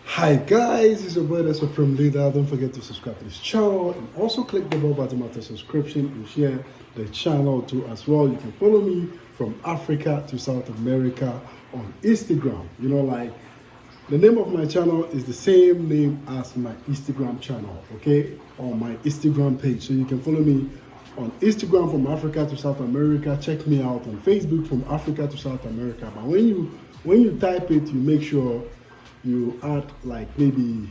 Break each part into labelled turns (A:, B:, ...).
A: Hi guys, it's your boy the Supreme Leader. Don't forget to subscribe to this channel and also click the bell button after subscription and share the channel too as well. You can follow me from Africa to South America on Instagram. The name of my channel is the same name as my Instagram channel, okay? On my Instagram page. So you can follow me on Instagram from Africa to South America. Check me out on Facebook from Africa to South America. But when you type it, you make sure you add like maybe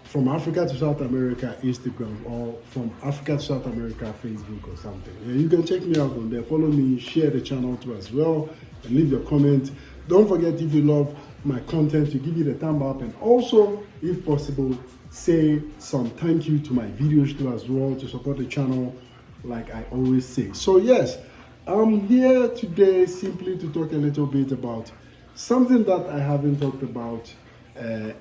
A: from Africa to South America Instagram or from Africa to South America Facebook or something. Yeah, you can check me out on there. Follow me, share the channel too as well, and leave your comment. Don't forget, if you love my content, to give it a thumb up, and also, if possible, say some thank you to my videos too as well to support the channel, like I always say. So yes, I'm here today simply to talk a little bit about something that I haven't talked about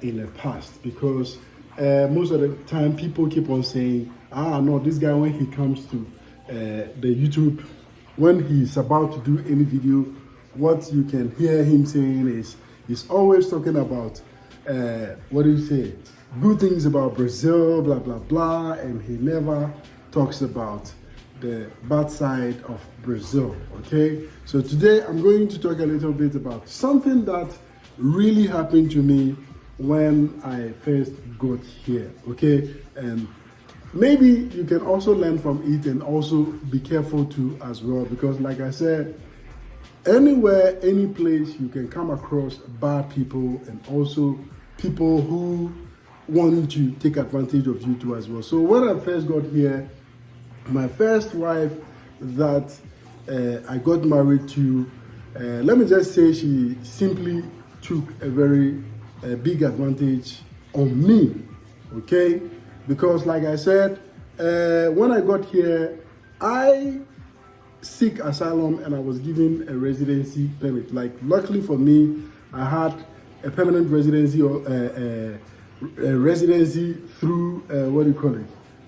A: in the past, because most of the time people keep on saying, no, this guy, when he comes to the YouTube, when he's about to do any video, what you can hear him saying is he's always talking about good things about Brazil, blah blah blah, and he never talks about the bad side of Brazil. Okay, so today I'm going to talk a little bit about something that really happened to me when I first got here. Okay, and maybe you can also learn from it and also be careful too as well, because like I said, anywhere, any place, you can come across bad people and also people who want to take advantage of you too as well. So when I first got here, my first wife that I got married to, let me just say, she simply took a very big advantage on me, okay? Because like I said, when I got here, I seek asylum and I was given a residency permit. Like, luckily for me, I had a permanent residency or a residency through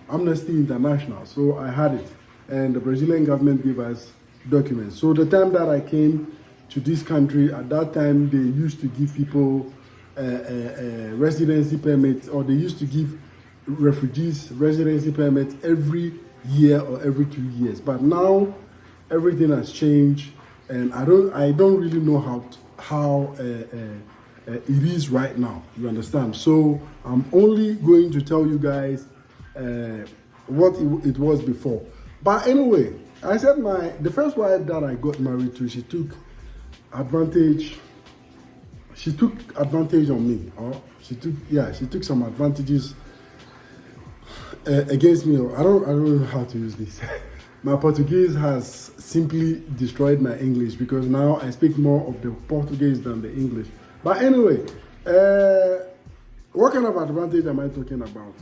A: Amnesty International. So I had it, and the Brazilian government gave us documents. So the time that I came to this country, at that time they used to give people a residency permit, or they used to give refugees residency permits every year or every 2 years. But now everything has changed, and I don't really know how it is right now. You understand? So I'm only going to tell you guys what it was before. But anyway, I said the first wife that I got married to, she took advantage on me, or she took some advantages against me. Or I don't know how to use this. My Portuguese has simply destroyed my English, because now I speak more of the Portuguese than the English. But anyway, what kind of advantage am I talking about?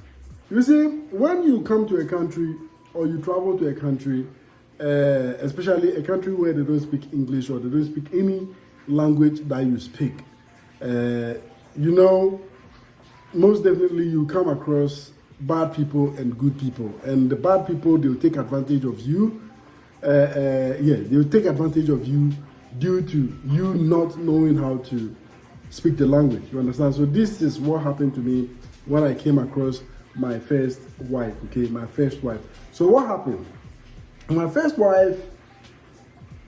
A: You see, when you come to a country or you travel to a country, especially a country where they don't speak English or they don't speak any language that you speak, most definitely you come across bad people and good people. And the bad people, they'll take advantage of you. They'll take advantage of you due to you not knowing how to speak the language. You understand? So this is what happened to me when I came across my first wife. Okay, my first wife. So what happened? My first wife,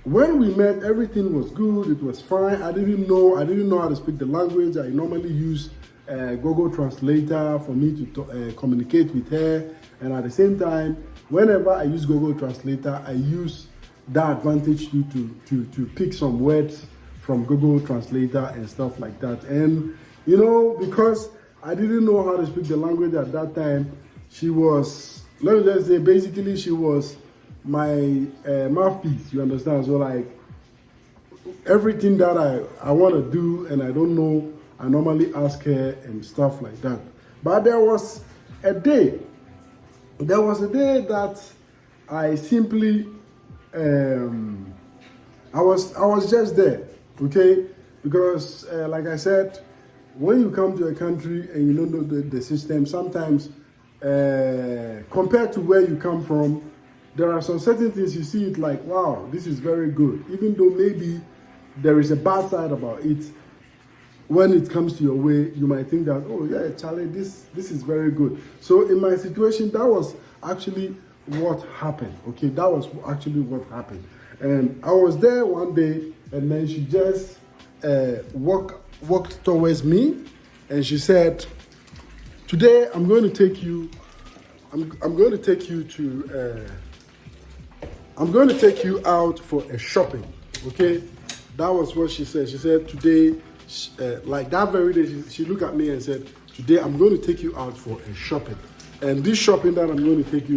A: when we met, everything was good. It was fine. I didn't know how to speak the language. I normally use Google Translator for me to communicate with her. And at the same time, whenever I use Google Translator, I use that advantage to pick some words from Google Translator and stuff like that. And because I didn't know how to speak the language at that time, she was, let me just say, basically she was my mouthpiece. You understand? So like everything that I want to do and I don't know, I normally ask her and stuff like that. But there was a day that I simply I was just there, okay? Because like I said, when you come to a country and you don't know the system, sometimes compared to where you come from, there are some certain things you see it like, wow, this is very good. Even though maybe there is a bad side about it, when it comes to your way, you might think that, oh yeah, Charlie, this is very good. So in my situation, that was actually what happened. Okay, that was actually what happened. And I was there one day, and then she just walked towards me, and she said, "Today I'm going to take you. I'm going to take you to. I'm going to take you out for a shopping." Okay, that was what she said. She said today, like that very day, she looked at me and said, "Today I'm going to take you out for a shopping, and this shopping that I'm going to take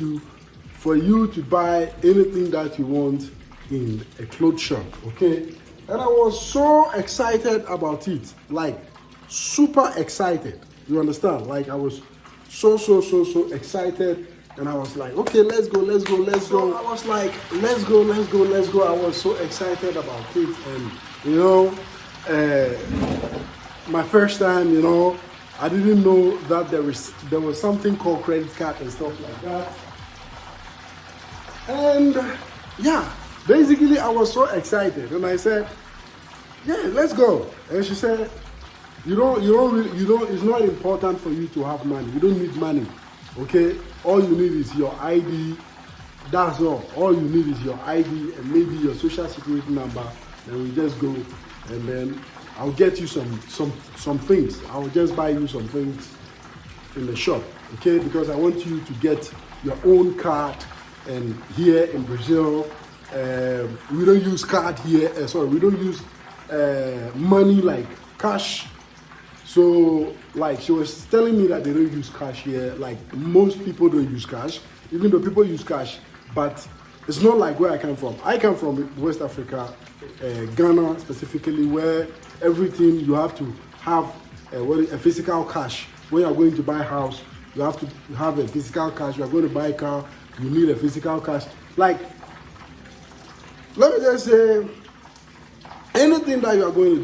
A: you for you to buy anything that you want in a clothes shop." Okay, and I was so excited about it, like super excited. You understand? Like I was so excited. And I was like, okay, let's go. So I was like, let's go. I was so excited about it. And, my first time, I didn't know that there was something called credit card and stuff like that. And yeah, basically I was so excited. And I said, yeah, let's go. And she said, it's not important for you to have money. You don't need money. Okay, all you need is your ID. That's all. All you need is your ID and maybe your social security number. Then we just go, and then I'll get you some things. I'll just buy you some things in the shop. Okay, because I want you to get your own card. And here in Brazil, we don't use card here. We don't use money like cash. So, like, she was telling me that they don't use cash here. Like, most people don't use cash, even though people use cash. But it's not like where I come from. I come from West Africa, Ghana specifically, where everything you have to have a physical cash. When you're going to buy a house, you have to have a physical cash. You're going to buy a car, you need a physical cash. Like, let me just say, anything that you are going to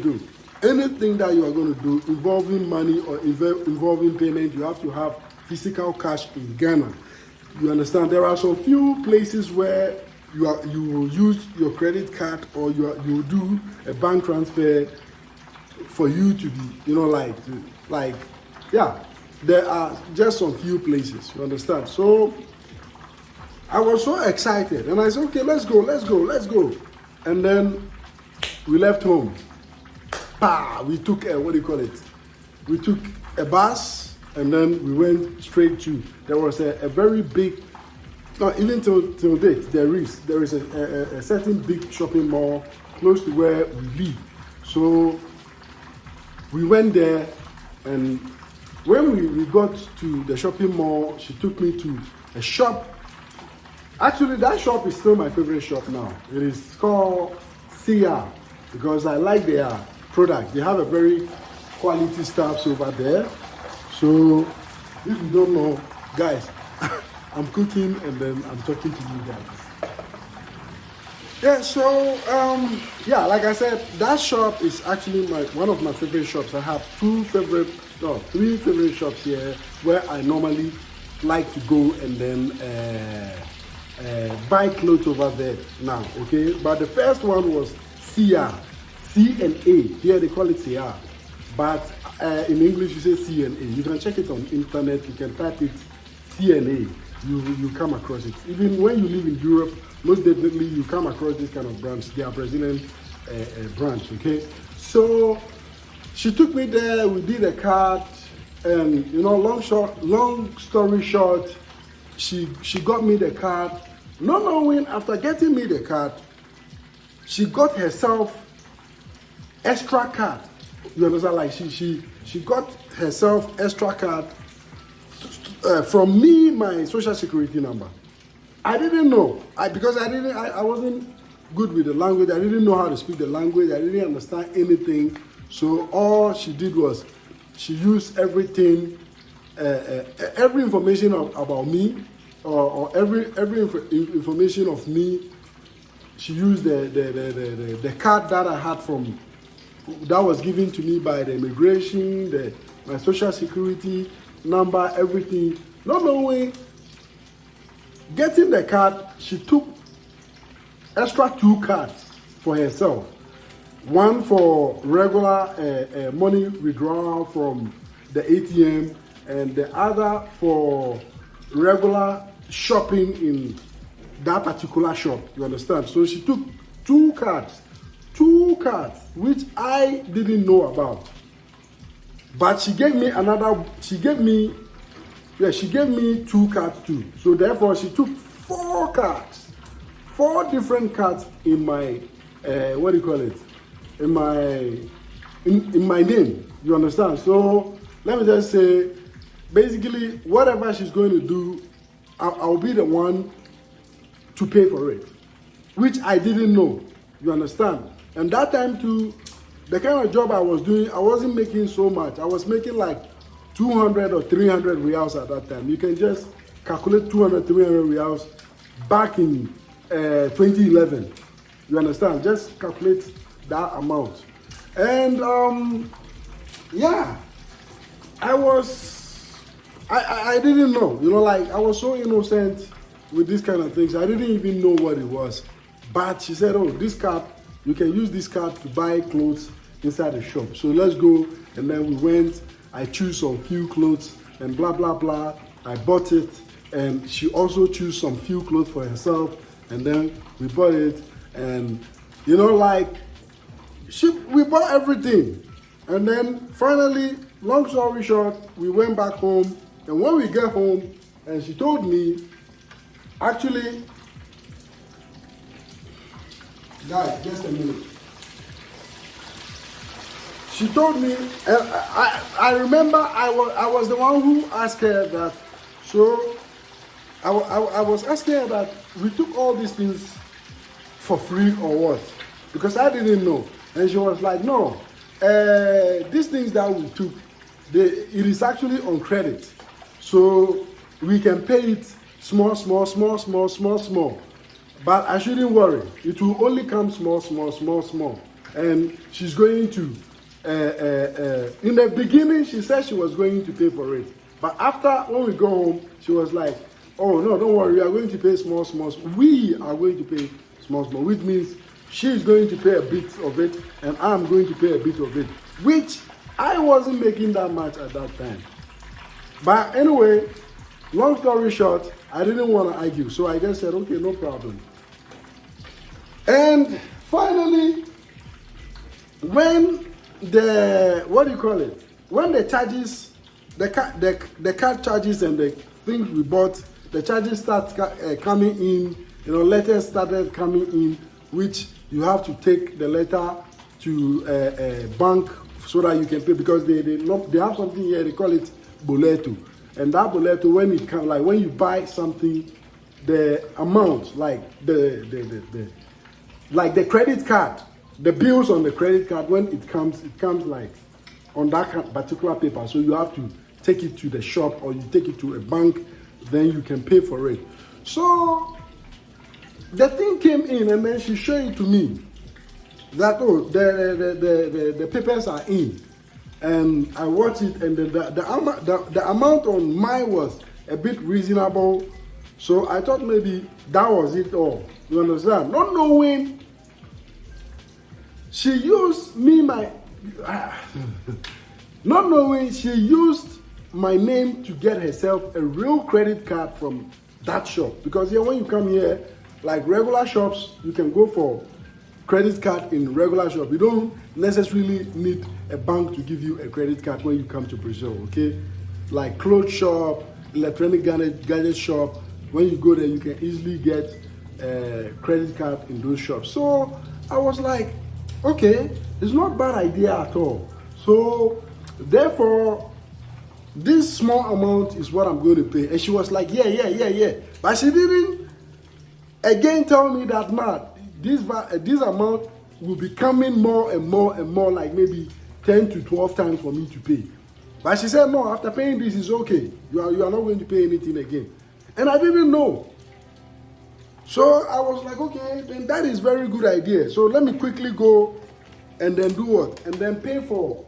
A: do involving money or involving payment, you have to have physical cash in Ghana. You understand? There are some few places where you will use your credit card or you will do a bank transfer for you to be, yeah. There are just some few places. You understand? So I was so excited, and I said, okay, let's go. And then we left home. We took we took a bus, and then we went straight to, there was a very big, even till date, there is a certain big shopping mall close to where we live. So we went there, and when we got to the shopping mall, she took me to a shop. Actually, that shop is still my favorite shop now. It is called CR, because I like their product. They have a very quality stuff over there. So if you don't know, guys, I'm cooking and then I'm talking to you guys. Yeah, so like I said, that shop is actually one of my favorite shops. I have three favorite shops here where I normally like to go and then buy clothes over there now. Okay, but the first one was CR. C&A. Here they call it CR, but in English you say C&A. You can check it on internet. You can type it C&A. You come across it. Even when you live in Europe, most definitely you come across this kind of brands. They are Brazilian brands. Okay, so she took me there. We did a card, and long story short, she got me the card. Not knowing, after getting me the card, she got herself extra card. You understand? Like she got herself extra card from me, my social security number. I didn't know. I wasn't good with the language. I didn't know how to speak the language. I didn't understand anything. So all she did was she used everything, every information about me, or every information of me. She used the card that I had that was given to me by the immigration, my social security number, everything. Not knowing, getting the card, she took extra 2 cards for herself. one for regular money withdrawal from the ATM, and the other for regular shopping in that particular shop. You understand? So she took two cards, which I didn't know about. But she gave me two cards too. So therefore, she took four different cards in my in my name. You understand? So let me just say, basically, whatever she's going to do, I'll be the one to pay for it, which I didn't know. You understand? And that time too, the kind of job I was doing, I wasn't making so much. I was making like 200 or 300 reals at that time. You can just calculate 200, 300 reals back in 2011. You understand? Just calculate that amount. And yeah, I didn't know. You know, like I was so innocent with these kind of things. I didn't even know what it was. But she said, oh, this card, you can use this card to buy clothes inside the shop. So let's go. And then we went. I chose some few clothes and blah, blah, blah. I bought it. And she also chose some few clothes for herself. And then we bought it. And, you know, like, we bought everything. And then finally, long story short, we went back home. And when we get home, and she told me, actually, guys, just a minute. She told me, and I remember I was the one who asked her that. So I was asking her that we took all these things for free or what? Because I didn't know. And she was like, no, these things that we took, it is actually on credit. So we can pay it small. But I shouldn't worry. It will only come small. And she's going to, in the beginning, she said she was going to pay for it. But after, when we go home, she was like, oh, no, don't worry. We are going to pay small. We are going to pay small, which means she's going to pay a bit of it, and I'm going to pay a bit of it, which I wasn't making that much at that time. But anyway, long story short, I didn't want to argue, so I just said, okay, no problem. And finally, when when the charges, the card charges and the things we bought, the charges start coming in, you know, letters started coming in, which you have to take the letter to a bank so that you can pay, because they have something here, they call it boleto. And that boleto, when it comes, like when you buy something, the amount, like the credit card, the bills on the credit card, when it comes like on that particular paper. So you have to take it to the shop or you take it to a bank, then you can pay for it. So the thing came in, and then she showed it to me that, oh, the papers are in. And I watched it, and the amount on mine was a bit reasonable. So I thought maybe that was it all. You understand? Not knowing she used she used my name to get herself a real credit card from that shop. Because here, when you come here, like regular shops, you can go for credit card in regular shop. You don't necessarily need a bank to give you a credit card when you come to Brazil, okay? Like clothes shop, electronic gadget shop, when you go there, you can easily get a credit card in those shops. So I was like, okay, it's not a bad idea at all. So therefore, this small amount is what I'm going to pay. And she was like, yeah. But she didn't again tell me that, man, this amount will be coming more and more, like maybe 10 to 12 times for me to pay. But she said, no, after paying this is okay. You are not going to pay anything again. And I didn't know. So I was like, okay, then that is very good idea. So let me quickly go and then do what? And then pay for.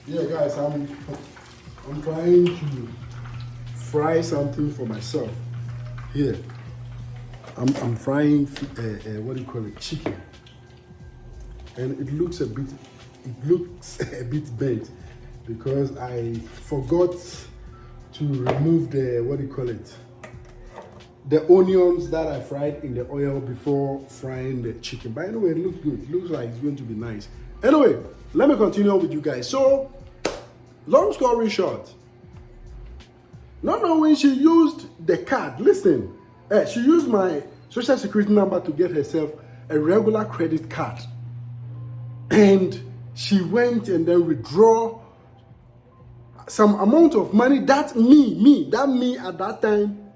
A: Yeah, guys, I'm trying to fry something for myself here. I'm frying what do you call it, chicken, and it looks a bit a bit bent because I forgot to remove the what do you call it, the onions that I fried in the oil before frying the chicken. But anyway, it looks good. It looks like it's going to be nice. Anyway, let me continue with you guys. So, long story short, not knowing she used the card. Listen, she used my social security number to get herself a regular credit card. And she went and then withdraw some amount of money that me at that time,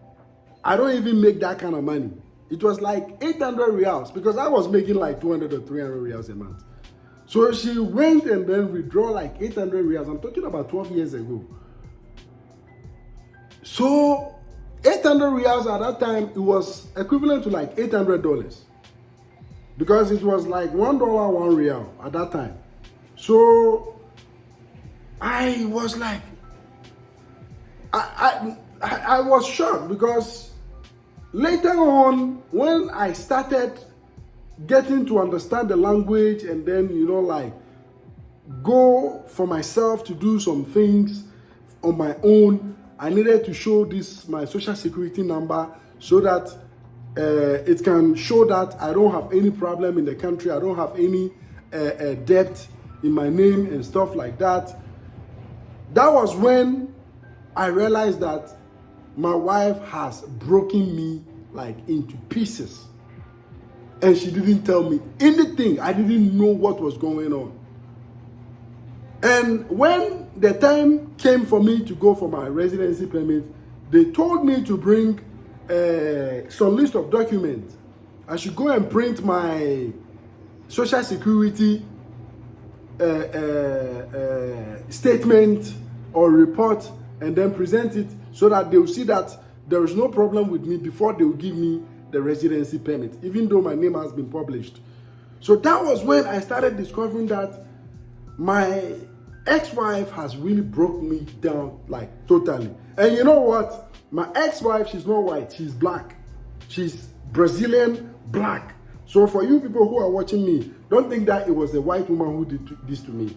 A: I don't even make that kind of money. It was like 800 reals because I was making like 200 or 300 reals a month. So she went and then withdraw like 800 reals. I'm talking about 12 years ago. So 800 reals at that time, it was equivalent to like $800 because it was like $1, 1 real at that time. So I was like, I was shocked because later on, when I started getting to understand the language and then, like go for myself to do some things on my own, I needed to show my social security number so that it can show that I don't have any problem in the country. I don't have any debt in my name and stuff like that. That was when I realized that my wife has broken me like into pieces. And she didn't tell me anything. I didn't know what was going on. And when the time came for me to go for my residency permit, they told me to bring some list of documents. I should go and print my social security statement or report and then present it so that they will see that there is no problem with me before they will give me the residency permit, even though my name has been published. So that was when I started discovering that my ex-wife has really broke me down like totally. And you know what? My ex-wife, she's not white, she's black. She's Brazilian black. So for you people who are watching me, don't think that it was a white woman who did this to me.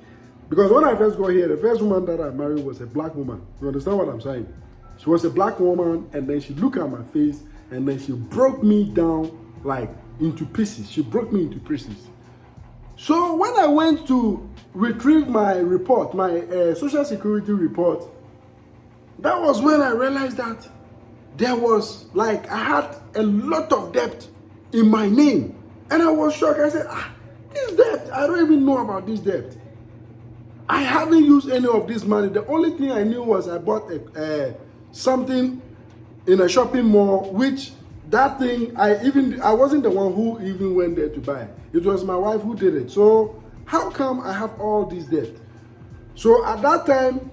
A: Because when I first got here, the first woman that I married was a black woman. You understand what I'm saying? She was a black woman, and then she looked at my face, and then she broke me down like into pieces. She broke me into pieces. So when I went to retrieve my report, my social security report, that was when I realized that there was like, I had a lot of debt in my name. And I was shocked. I said, this debt, I don't even know about this debt. I haven't used any of this money. The only thing I knew was I bought something in a shopping mall, which that thing, I wasn't the one who even went there to buy. It was my wife who did it. So how come I have all this debt? So at that time,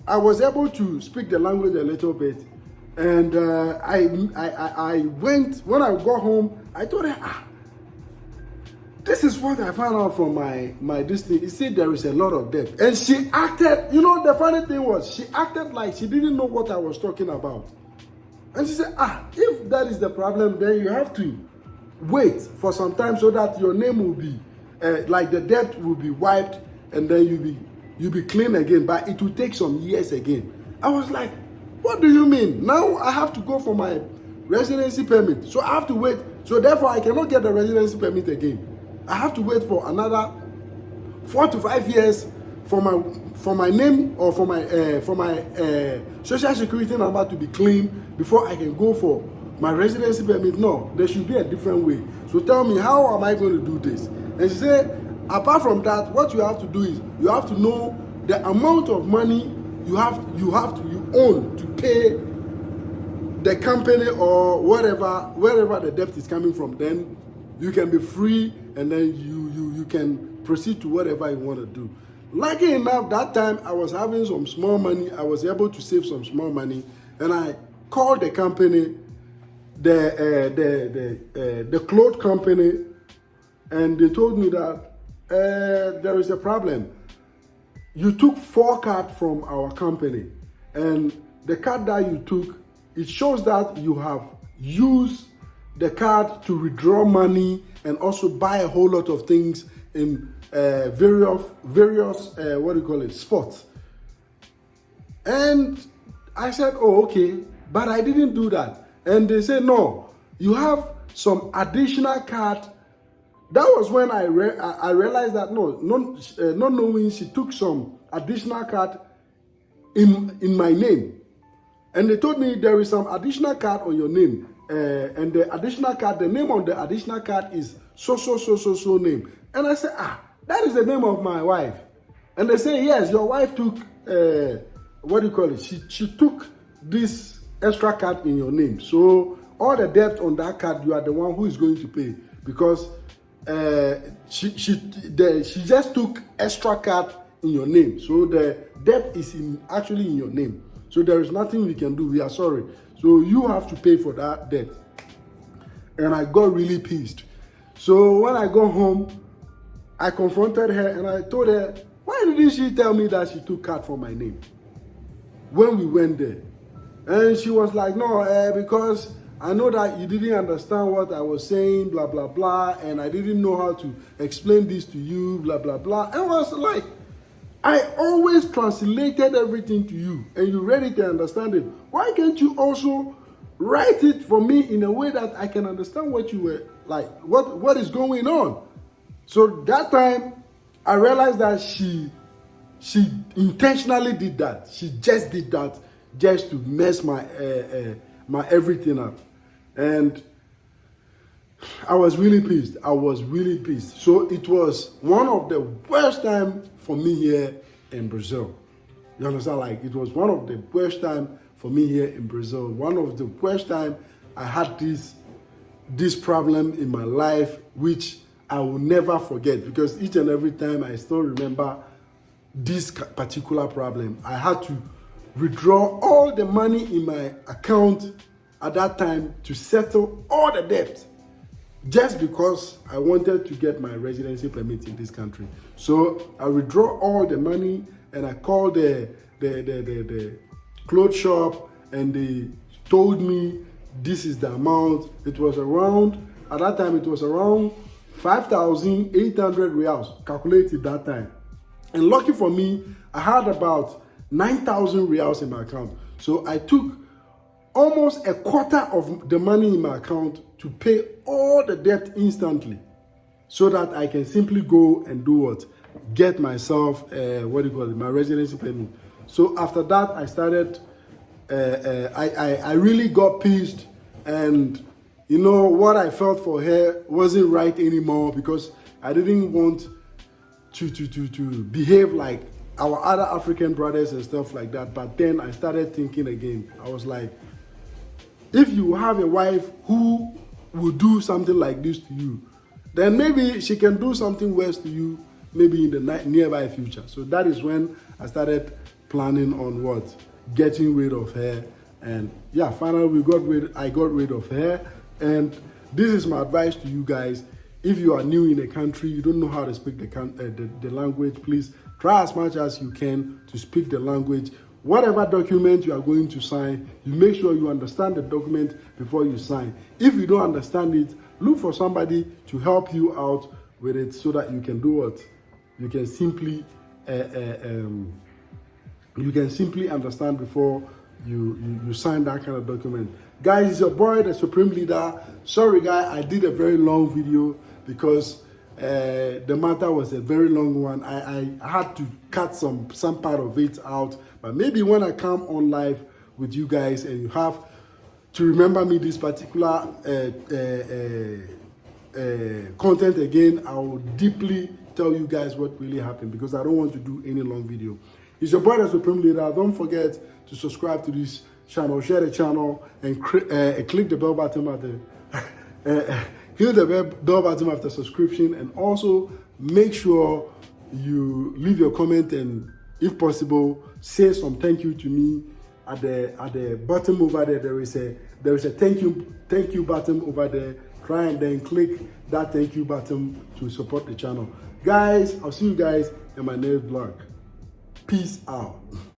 A: I was able to speak the language a little bit. And I went, when I got home, I told her, this is what I found out from my this thing. He said there is a lot of debt. And she acted, the funny thing was, she acted like she didn't know what I was talking about. And she said, if that is the problem, then you have to wait for some time so that your name will be, like the debt will be wiped and then you'll be clean again. But it will take some years again. I was like, what do you mean? Now I have to go for my residency permit. So I have to wait. So therefore I cannot get the residency permit again. I have to wait for another 4 to 5 years for my name or for my social security number to be clean before I can go for my residency permit. No, there should be a different way. So tell me, how am I going to do this? And she said, apart from that, what you have to do is you have to know the amount of money you own to pay the company or wherever the debt is coming from. Then you can be free, and then you can proceed to whatever you want to do. Lucky enough, that time I was having some small money. I was able to save some small money, and I called the company, the cloth company, and they told me that there is a problem. You took 4 cards from our company, and the card that you took, it shows that you have used the card to withdraw money and also buy a whole lot of things in various what do you call it, spots. And I said, oh, okay, but I didn't do that. And they said, no, you have some additional card. That was when I realized that not knowing, she took some additional card in my name. And they told me there is some additional card on your name. And the additional card, the name on the additional card is so name. And I said, that is the name of my wife. And they say, yes, your wife took, what do you call it? She took this extra card in your name. So all the debt on that card, you are the one who is going to pay, because she just took extra card in your name. So the debt is actually in your name. So there is nothing we can do. We are sorry. So you have to pay for that debt. And I got really pissed. So when I got home, I confronted her and I told her, why didn't she tell me that she took card for my name when we went there? And she was like, no, because I know that you didn't understand what I was saying, blah, blah, blah, and I didn't know how to explain this to you, blah, blah, blah. And I was like, I always translated everything to you, and you ready to understand it. Why can't you also write it for me in a way that I can understand what you were like, what is going on? So that time, I realized that she intentionally did that. She just did that just to mess my my everything up. And I was really pissed. So it was one of the worst time for me here in Brazil. You understand? Like, it was one of the worst time for me here in Brazil. One of the worst time I had this problem in my life, which I will never forget, because each and every time I still remember this particular problem. I had to withdraw all the money in my account at that time to settle all the debt, just because I wanted to get my residency permit in this country. So I withdraw all the money and I called the clothes shop, and they told me this is the amount. It was around, at that time it was around 5,800 reals calculated that time. And lucky for me, I had about 9,000 reals in my account. So I took almost a quarter of the money in my account to pay all the debt instantly, so that I can simply go and do what? Get myself, my residency permit. So after that, I started, I really got pissed, and you know, what I felt for her wasn't right anymore, because I didn't want to behave like our other African brothers and stuff like that. But then I started thinking again. I was like, if you have a wife who will do something like this to you, then maybe she can do something worse to you, maybe in the nearby future. So that is when I started planning on what? Getting rid of her. And yeah, finally I got rid of her. And this is my advice to you guys. If you are new in a country, you don't know how to speak the language, please try as much as you can to speak the language. Whatever document you are going to sign, you make sure you understand the document before you sign. If you don't understand it, look for somebody to help you out with it, so that you can do what? You can simply understand before you sign that kind of document. Guys, it's your boy, the Supreme Leader. Sorry, guys, I did a very long video because the matter was a very long one. I had to cut some part of it out. But maybe when I come on live with you guys and you have to remember me this particular content again, I will deeply tell you guys what really happened, because I don't want to do any long video. It's your boy, the Supreme Leader. Don't forget to subscribe to this channel, share the channel, and click the bell button at the hit the bell button after subscription, and also make sure you leave your comment, and if possible, say some thank you to me. At the bottom over there, there is a thank you button over there. Try and then click that thank you button to support the channel. Guys, I'll see you guys in my next vlog. Peace out.